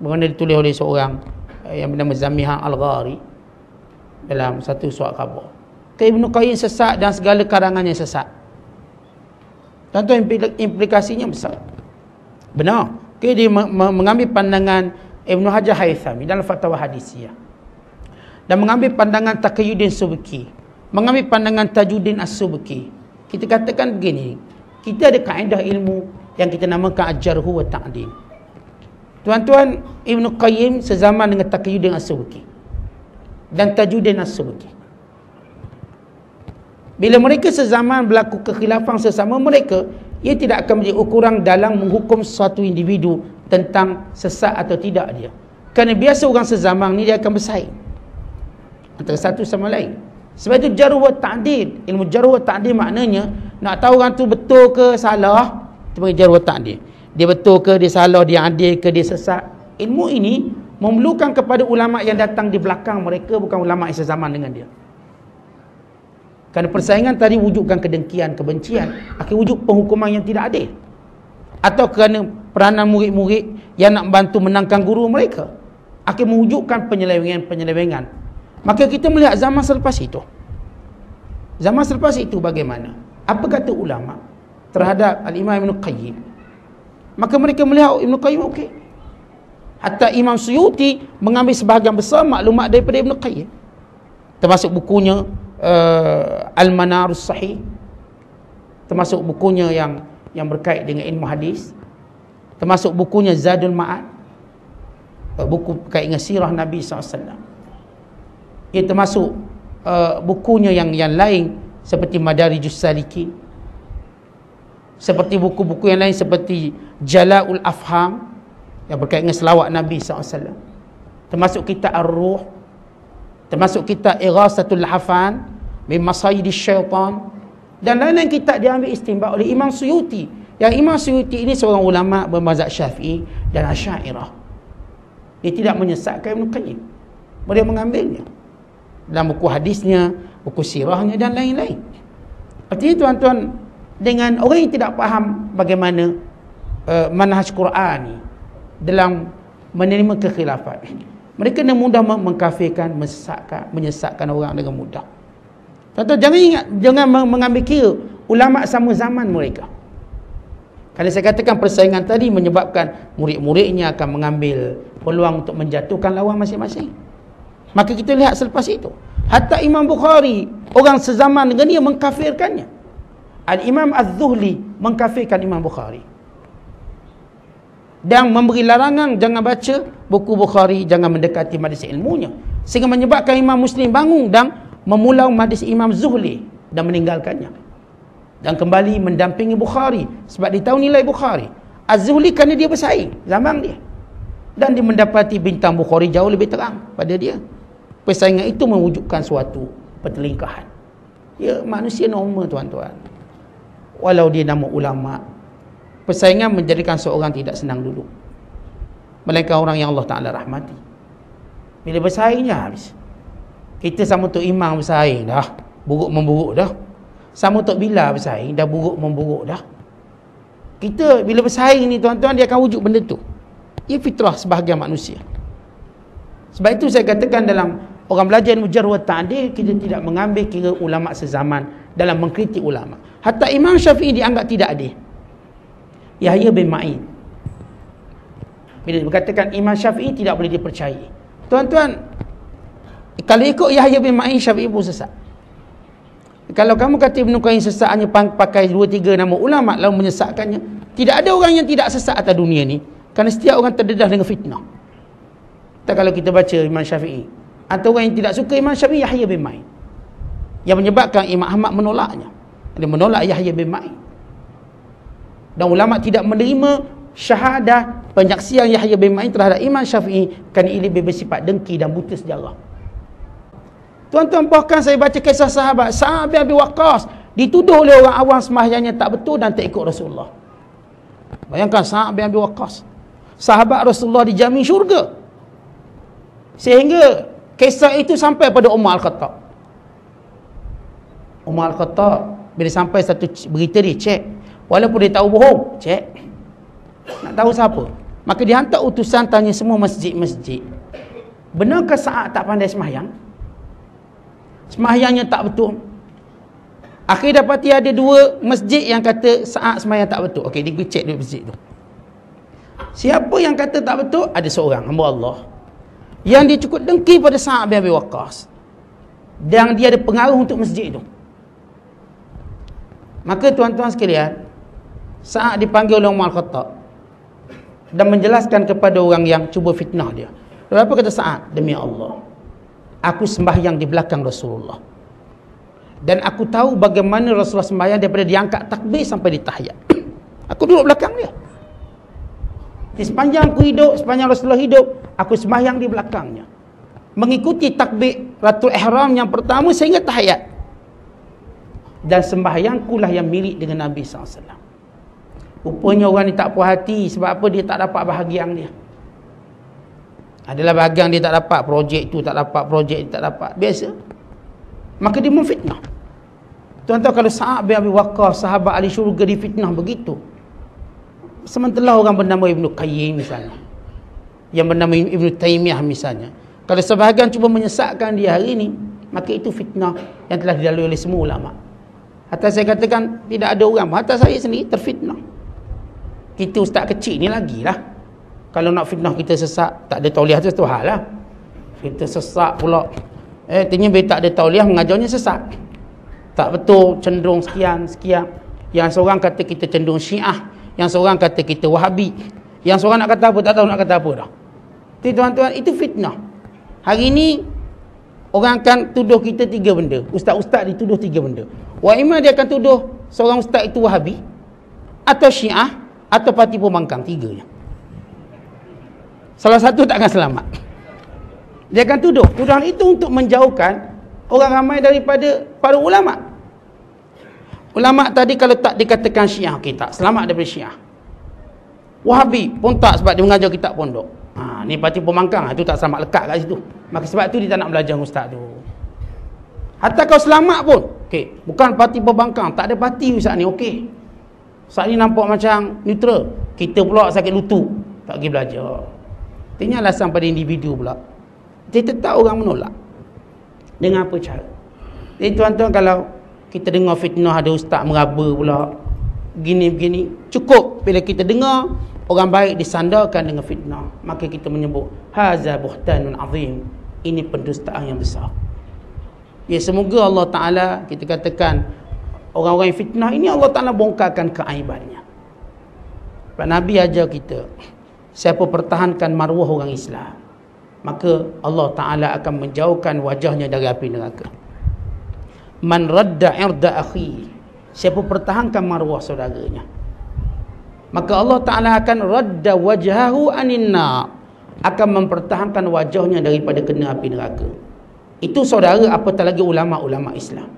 Bagaimana ditulis oleh seorang yang bernama Zamiha Al-Ghari dalam satu surat khabar. Ibn Qayyim sesat dan segala karangannya sesat. Tuan-tuan, implikasinya besar. Benar. Dia mengambil pandangan Ibn Hajar Haythami dalam Fatwa Hadisiyah. Dan mengambil pandangan Taqiyuddin Subki. Mengambil pandangan Tajuddin As-Subki. Kita katakan begini. Kita ada kaedah ilmu yang kita namakan Al-Jarhu wa Ta'dil. Tuan-tuan, Ibn Qayyim sezaman dengan Taqiyuddin As-Subki dan Tajuddin As-Subki. Bila mereka sezaman berlaku kekhilafan sesama mereka, ia tidak akan menjadi ukuran dalam menghukum suatu individu tentang sesat atau tidak dia. Kerana biasa orang sezaman ni dia akan bersaing antara satu sama lain. Sebab itu jarh wa ta'dil. Ilmu jarh wa ta'dil maknanya nak tahu orang tu betul ke salah, itu panggil jarh wa ta'dil. Dia betul ke, dia salah, dia adil ke, dia sesat. Ilmu ini memerlukan kepada ulama yang datang di belakang mereka, bukan ulama yang sezaman dengan dia. Kerana persaingan tadi wujudkan kedengkian, kebencian, akan wujud penghukuman yang tidak adil. Atau kerana peranan murid-murid yang nak bantu menangkan guru mereka, akan mewujudkan penyelewengan. Maka kita melihat zaman selepas itu. Zaman selepas itu bagaimana? Apa kata ulama terhadap Al-Imam Ibn Qayyim? Maka mereka melihat Ibn Qayyim okey. Hatta Imam Suyuti mengambil sebahagian besar maklumat daripada Ibn Qayyim. Termasuk bukunya Al-Manarus Sahih, termasuk bukunya yang berkait dengan ilmu hadis, termasuk bukunya Zadul Ma'ad, buku berkait dengan sirah Nabi SAW. Ia termasuk bukunya yang lain seperti Madarijus Salikin, seperti buku-buku yang lain seperti Jala'ul Afham yang berkait dengan selawat Nabi SAW, termasuk kitab Ar-Ruh, termasuk kitab Ighasatul Hafan min Masayidis Syaitan, dan lain-lain kitab diambil istinbat oleh Imam Suyuti. Yang Imam Suyuti ini seorang ulama bermazhab Syafi'i dan Asy'ariyah. Dia tidak menyesatkan Ibn Qayyim. Dia mengambilnya dalam buku hadisnya, buku sirahnya dan lain-lain. Artinya tuan-tuan, dengan orang yang tidak faham bagaimana manhaj Quran ni dalam menerima kekhilafan, mereka dengan mudah mengkafirkan, menyesatkan orang dengan mudah. Tuan-tuan, jangan ingat, jangan mengambil kira ulama sama zaman mereka. Kalau saya katakan persaingan tadi menyebabkan murid-muridnya akan mengambil peluang untuk menjatuhkan lawan masing-masing. Maka kita lihat selepas itu, hatta Imam Bukhari, orang sezaman dengan dia mengkafirkannya. Al-Imam Az-Zuhli mengkafirkan Imam Bukhari dan memberi larangan jangan baca buku Bukhari, jangan mendekati majlis ilmunya, sehingga menyebabkan Imam Muslim bangun dan memulau majlis Imam Zuhli dan meninggalkannya dan kembali mendampingi Bukhari sebab dia tahu nilai Bukhari. Az-Zuhli kerana dia bersaing zaman dia, dan dia mendapati bintang Bukhari jauh lebih terang pada dia. Persaingan itu mewujudkan suatu pertelingkahan. Ya, manusia normal tuan-tuan. Walau dia nama ulama, persaingan menjadikan seorang tidak senang duduk, melainkan orang yang Allah Ta'ala rahmati. Bila bersaingnya habis. Kita sama Tok Imam bersaing dah, buruk-memburuk dah. Sama Tok Bilal bersaing, dah buruk-memburuk dah. Kita bila bersaing ni tuan-tuan, dia akan wujud benda tu. Ia fitrah sebahagian manusia. Sebab itu saya katakan dalam orang belajar ilmu jarh wa ta'dil, kita tidak mengambil kira ulama sezaman dalam mengkritik ulama. Hatta Imam Syafi'i dianggap tidak adil. Yahya bin Ma'in, bila dikatakan Imam Syafi'i tidak boleh dipercayai, tuan-tuan, kalau ikut Yahya bin Ma'in, Syafi'i pun sesat. Kalau kamu kata Ibn Qayyim sesat hanya pakai 2-3 nama ulama lalu menyesatkannya, tidak ada orang yang tidak sesat atas dunia ni, kerana setiap orang terdedah dengan fitnah. Tak, kalau kita baca Imam Syafi'i, atau orang yang tidak suka Imam Syafi'i, Yahya bin Ma'in, yang menyebabkan Imam Ahmad menolaknya. Dia menolak Yahya bin Ma'in, dan ulama tidak menerima syahadah penyaksian Yahya bin Ma'in terhadap Imam Syafi'i kerana ia lebih bersifat dengki dan buta sejarah. Tuan-tuan, bahkan saya baca kisah sahabat Sa'ad bin Abi Waqqas dituduh oleh orang awam sembahyangnya tak betul dan tak ikut Rasulullah. Bayangkan Sa'ad bin Abi Waqqas, sahabat Rasulullah, dijamin syurga, sehingga kisah itu sampai pada Umar Al-Khattab. Umar Al-Khattab bila sampai satu berita dia cek, walaupun dia tahu bohong, cek. Nak tahu siapa? Maka dihantar utusan tanya semua masjid-masjid, benarkah Sa'ad tak pandai sembahyang? Sembahyangnya tak betul. Akhir dapati ada 2 masjid yang kata Sa'ad sembahyang tak betul. Okey, dia pergi cek dulu masjid tu. Siapa yang kata tak betul? Ada seorang hamba Allah yang dia cukup dengki pada Sa'ad bin Abi Waqqas, dan dia ada pengaruh untuk masjid tu. Maka tuan-tuan sekalian, Sa'ad dipanggil oleh Umar Khattab dan menjelaskan kepada orang yang cuba fitnah dia. Lalu apa kata Sa'ad? Demi Allah, aku sembahyang di belakang Rasulullah, dan aku tahu bagaimana Rasulullah sembahyang daripada diangkat takbir sampai ditahiyat. Aku duduk belakang dia. Di sepanjang aku hidup, sepanjang Rasulullah hidup, aku sembahyang di belakangnya, mengikuti takbir Ratul Ihram yang pertama sehingga tahiyat. Dan sembahyangku lah yang mirip dengan Nabi SAW. Rupanya orang ni tak puas hati. Sebab apa? Dia tak dapat bahagian dia. Adalah bahagian dia tak dapat, projek tu tak dapat, projek ni tak dapat. Biasa. Maka dia memfitnah. Tuan-tuan, kalau Sa'ad bin Abi Waqqas, sahabat ahli syurga, difitnah begitu, sementara orang bernama Ibnu Qayyim misalnya, yang bernama Ibnu Taimiyah misalnya, kalau sebahagian cuba menyesatkan dia hari ini, maka itu fitnah yang telah dilalui oleh semua ulama. Hatta saya katakan tidak ada orang, hatta saya sendiri terfitnah. Kita ustaz kecil ni lagilah, kalau nak fitnah kita sesat, tak ada tauliah tu satu hal lah. Kita sesat pula, tanya bila tak ada tauliah mengajarnya sesat, tak betul, cenderung sekian. Yang seorang kata kita cenderung Syiah, yang seorang kata kita Wahabi, yang seorang nak kata apa, tak tahu nak kata apa dah. Jadi tuan-tuan, itu fitnah. Hari ini orang akan tuduh kita 3 benda. Ustaz-ustaz dituduh 3 benda. Wa imma dia akan tuduh seorang ustaz itu Wahabi, atau Syiah, atau parti pembangkang. 3 je. Salah satu tak akan selamat. Dia akan tuduh. Tuduhan itu untuk menjauhkan orang ramai daripada para ulama. Ulama tadi kalau tak dikatakan Syiah, okey, tak selamat daripada Syiah. Wahabi pun tak, sebab dia mengajar kitab pondok. Ni parti pembangkang, itu tak selamat, lekat kat situ. Maka sebab tu dia tak nak belajar ustaz tu. Hatta kau selamat pun, okey, bukan parti pembangkang, tak ada parti ustaz ni, okey. Ustaz ni nampak macam neutral. Kita pula sakit lutut, tak pergi belajar. Tanya alasan pada individu pula. Dia tetap orang menolak. Dengan apa cara? Jadi tuan-tuan, kalau kita dengar fitnah ada ustaz meraba pula, begini-begini, cukup bila kita dengar orang baik disandarkan dengan fitnah, maka kita menyebut haza buhtanun azim, ini pendustaan yang besar. Ya, semoga Allah Ta'ala, kita katakan orang-orang yang fitnah ini Allah Ta'ala bongkarkan keaibannya. Sebab Nabi ajar kita, siapa pertahankan maruah orang Islam, maka Allah Ta'ala akan menjauhkan wajahnya dari api neraka. Man radda irda akhi, siapa pertahankan maruah saudaranya, maka Allah Ta'ala akan radda wajhahu anin nar, akan mempertahankan wajahnya daripada kena api neraka. Itu saudara, apatah lagi ulama-ulama Islam.